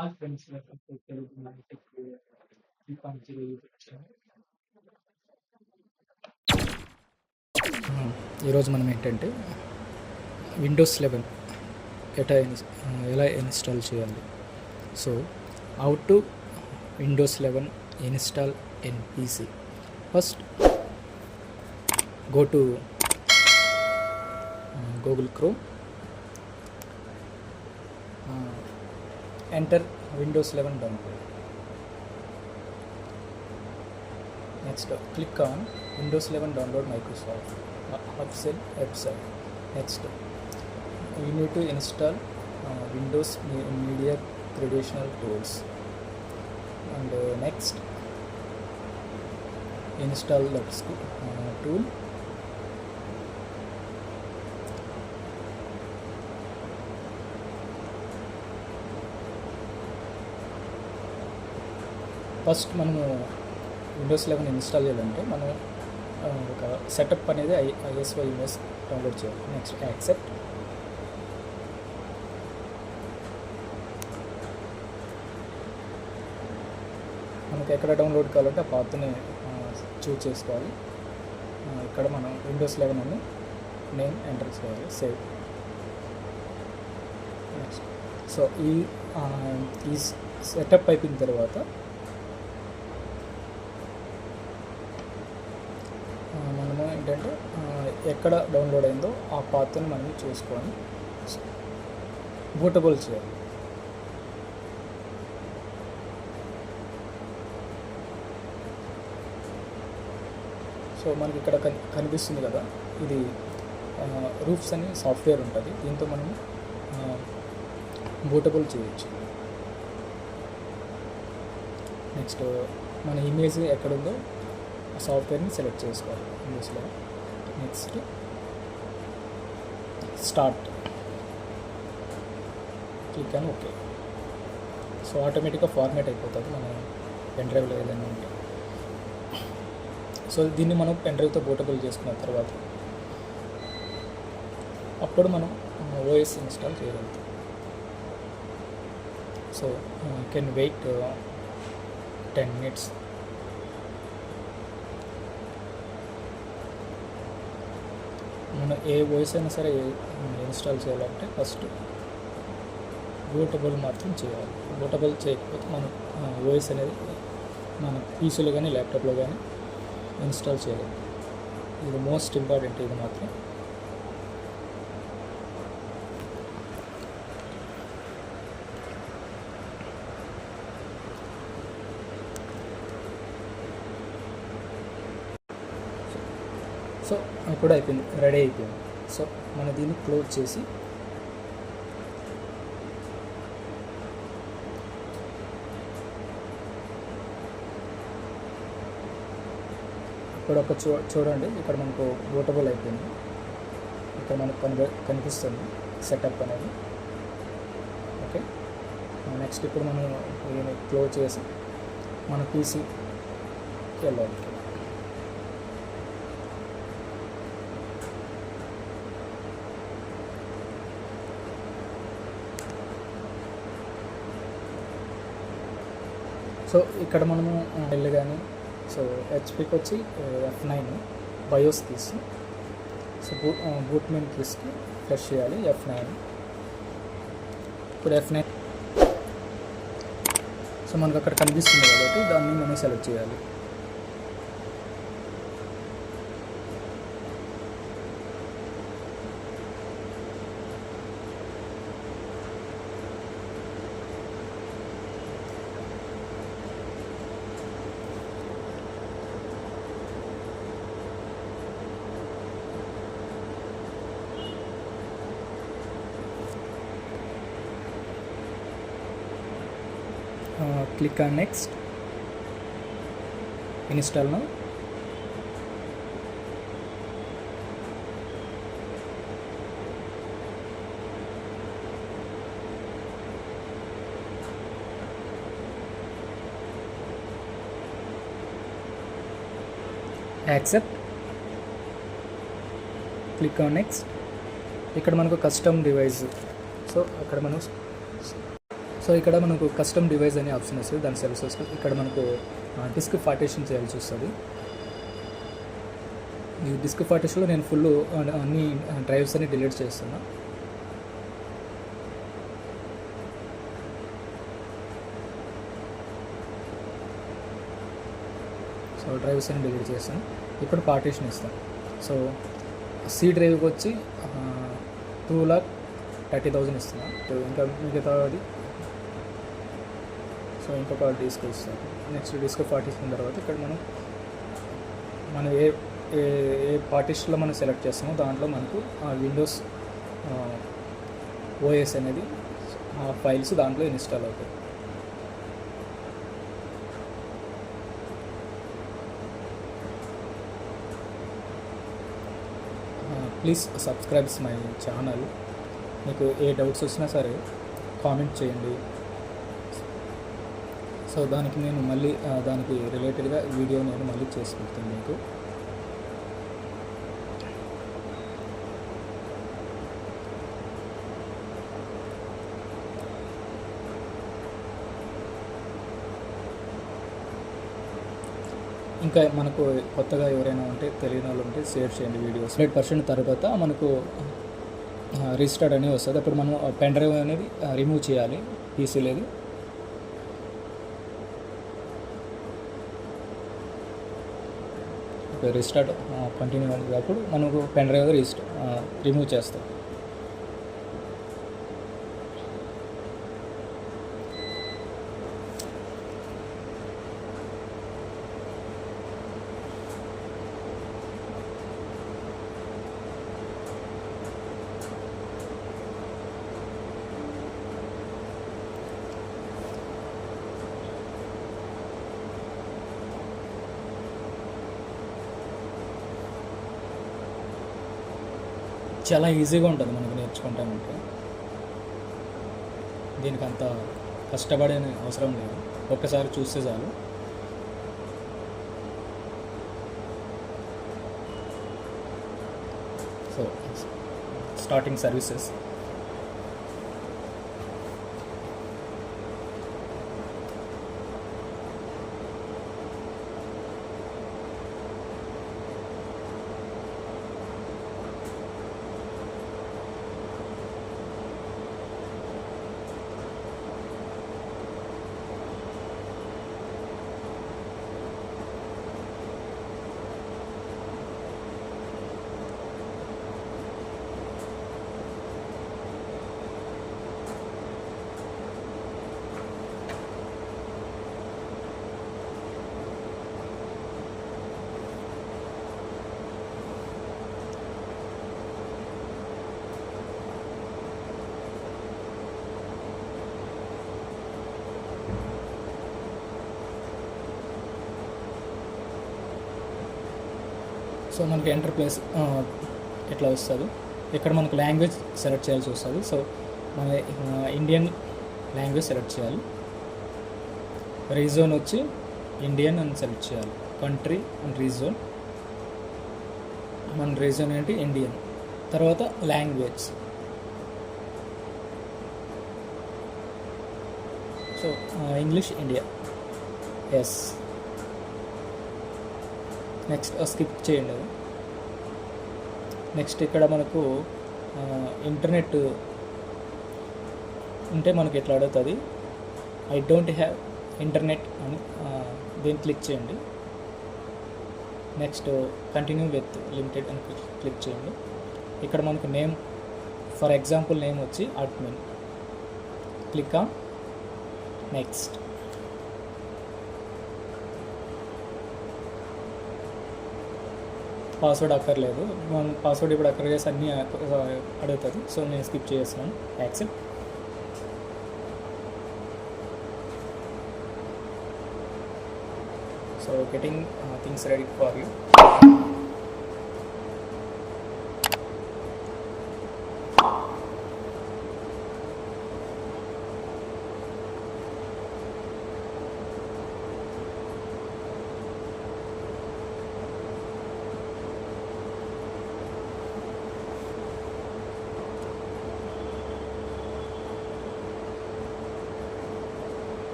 All friends welcome to Telugu magic 3.0 YouTube channel. ఈరోజు మనం ఏంటంటే విండోస్ 11 ఎలా ఇన్స్టాల్ చేయాలి. So how to Windows 11 install in PC. First go to Google Chrome, enter Windows 11 download. Next click on Windows 11 download Microsoft official website. Next you need to install Windows Media Traditional Tools, and next install that tool. First మనము Windows 11 install చేయాలంటే మనం ఒక setup అనేది ISO image download చేయాలి. Next accept. మనకి ఎక్కడ download కావాలంటే ఆ పాత్ని చూజ్ చేసుకోవాలి. ఇక్కడ మనం విండోస్ 11 అని నేమ్ ఎంటర్ చేయాలి. సేవ్. నెక్స్ట్ సో ఈ సెటప్ అయిపోయిన తర్వాత మనము ఏంటంటే ఎక్కడ డౌన్లోడ్ అయిందో ఆ పాత్ని మనం చూసుకొని బూటబుల్ చేయాలి. సో మనకి ఇక్కడ కనిపిస్తుంది కదా, ఇది రూఫ్స్ అని సాఫ్ట్వేర్ ఉంటుంది. దీంతో మనం బూటబుల్ చేయొచ్చు. నెక్స్ట్ మన ఇమేజ్ ఎక్కడుందో సాఫ్ట్వేర్ని సెలెక్ట్ చేసుకోవాలి ఇంగ్లీష్లో. నెక్స్ట్ స్టార్ట్, క్లిక్ అని ఓకే. సో ఆటోమేటిక్గా ఫార్మేట్ అయిపోతుంది మన పెన్ డ్రైవ్లో ఏదైనా ఉంటే. సో దీన్ని మనం పెన్ డ్రైవ్తో బూటబుల్ చేసుకున్న తర్వాత అప్పుడు మనం ఓఎస్ ఇన్స్టాల్ చేయగలుగుతాం. So can wait 10 minutes. మనం ఏ ఓఎస్ అయినా సరే ఇన్స్టాల్ చేయాలంటే ఫస్ట్ బూటబుల్ మాత్రం చేయాలి. బూటబుల్ చేయకపోతే మనం ఓఎస్ అనేది మన పీసీలో కానీ ల్యాప్టాప్లో కానీ ఇన్స్టాల్ చేయలేదు. ఇది మోస్ట్ ఇంపార్టెంట్. ఇది మాత్రం సో ఇప్పుడు అయిపోయింది, రెడీ అయిపోయింది. సో మనం దీన్ని క్లోజ్ చేసి ఇప్పుడు చూడండి, ఇక్కడ మనకు బూటబుల్ అయిపోయింది. ఇక్కడ మనకు కనిపిస్తుంది సెటప్ అనేది. ఓకే, నెక్స్ట్ ఇప్పుడు మనం దీన్ని క్లోజ్ చేసి మన పీసీకి వెళ్ళాలి. సో ఇక్కడ మనము డెల్ కానీ, సో హెచ్పికి వచ్చి F9 బయోస్ తీసి, సో బూట్ మెయిన్ తీసుకు ఫ్రెష్ చేయాలి F9. ఇప్పుడు F9 సో మనకు అక్కడ కనిపిస్తుంది కాబట్టి దాన్ని మనం సెలెక్ట్ చేయాలి. Click on next, install now. Accept, click on next. ఇక్కడ మనకు కస్టమ్ డివైస్, సో అక్కడ మనం సో ఇక్కడ మనకు కస్టమ్ డివైస్ అనే ఆప్షన్ వస్తుంది, దాన్ని సెలెక్ట్ చేసుకొని ఇక్కడ మనకు డిస్క్ పార్టీషన్ చేయాల్సి వస్తుంది. ఈ డిస్క్ పార్టీషన్లో నేను ఫుల్ అన్ని డ్రైవ్స్ అన్ని డిలీట్ చేస్తున్నా. సో డ్రైవ్స్ అన్ని డిలీట్ చేస్తాను. ఇప్పుడు పార్టీషన్ ఇస్తాను. సో సి డ్రైవ్కి వచ్చి 2,30,000 ఇస్తున్నా. ఇంకా మిగతాది సో ఇంకొక డిస్క్ ఇస్తాను. నెక్స్ట్ డిస్క్ పార్టీషన్ తర్వాత ఇక్కడ మనం ఏ పార్టీషన్లో మనం సెలెక్ట్ చేస్తామో దాంట్లో మనకు విండోస్ ఓఎస్ అనేది ఆ ఫైల్స్ దాంట్లో ఇన్స్టాల్ అవుతాయి. Please subscribes my channel. మీకు ఏ డౌట్స్ వచ్చినా సరే కామెంట్ చేయండి. సో దానికి నేను మళ్ళీ దానికి రిలేటెడ్గా వీడియో నేను మళ్ళీ చేసి పెడతాను మీకు. ఇంకా మనకు కొత్తగా ఎవరైనా ఉంటే తెలియని వాళ్ళు ఉంటే షేర్ చేయండి వీడియోస్. 100% తర్వాత మనకు రీస్టార్ట్ అనేది వస్తుంది. అప్పుడు మనం పెన్ డ్రైవ్ అనేది రిమూవ్ చేయాలి పీసీ లేదు. రీస్టార్ట్ కంటిన్యూ అయినప్పుడు మనకు పెన్ డ్రైవ్ రిమూవ్ చేస్తాం. చాలా ఈజీగా ఉంటుంది మనకు నేర్చుకుంటామంటే. దీనికి అంత కష్టపడే అవసరం లేదు, ఒక్కసారి చూస్తే చాలు. So starting services. సో మనకి ఎంటర్ ప్లేస్ ఎట్లా వస్తుంది. ఇక్కడ మనకు లాంగ్వేజ్ సెలెక్ట్ చేయాల్సి వస్తుంది. సో మన ఇండియన్ లాంగ్వేజ్ సెలెక్ట్ చేయాలి. రీజన్ వచ్చి ఇండియన్ అని సెలెక్ట్ చేయాలి. కంట్రీ అండ్ రీజన్, మన రీజన్ ఏంటి ఇండియన్. తర్వాత language. So English India, yes. Next స్కిప్ చేయండి. నెక్స్ట్ ఇక్కడ మనకు ఇంటర్నెట్ ఉంటే మనకి ఎట్లా అడుగుతుంది, ఐ డోంట్ హ్యావ్ ఇంటర్నెట్ అని దీన్ని క్లిక్ చేయండి. నెక్స్ట్ కంటిన్యూ విత్ లిమిటెడ్ అని క్లిక్ చేయండి. ఇక్కడ మనకు నేమ్, ఫర్ ఎగ్జాంపుల్ నేమ్ వచ్చి admin. Click on next. Password అక్కర్లేదు, మనం పాస్వర్డ్ ఇప్పుడు అక్కడ చేసి అన్నీ అడుగుతుంది. సో నేను స్కిప్ చేస్తున్నాను, accept. So getting things ready for you.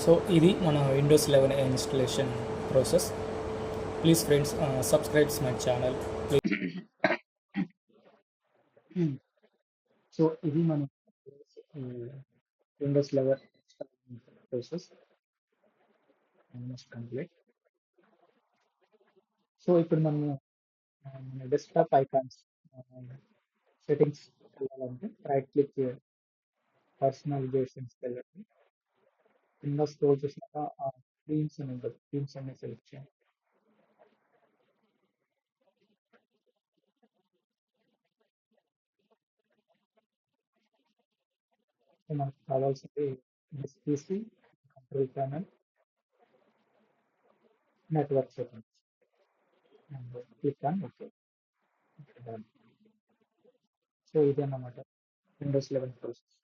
So ఇది మన Windows 11 installation process. Please friends subscribes my channel please. So ఇది మన Windows 11 process almost complete. So ఇప్పుడు మనము మన డెస్క్టాప్ ఐకాన్స్ సెట్టింగ్స్ వెళ్ళాలంటే రైట్ క్లిక్ చేయండి, పర్సనలైజేషన్స్కి వెళ్ళండి, కింద స్క్రోల్ చేసినాక థీమ్స్ అని ఉంటుంది, థీమ్స్ అన్ని సెలెక్ట్ చేయండి. సో మనకు కావాల్సింది this PC, control panel, network settings and click on okay. So ఇదే అన్నమాట విండోస్ 11 ప్రాసెస్.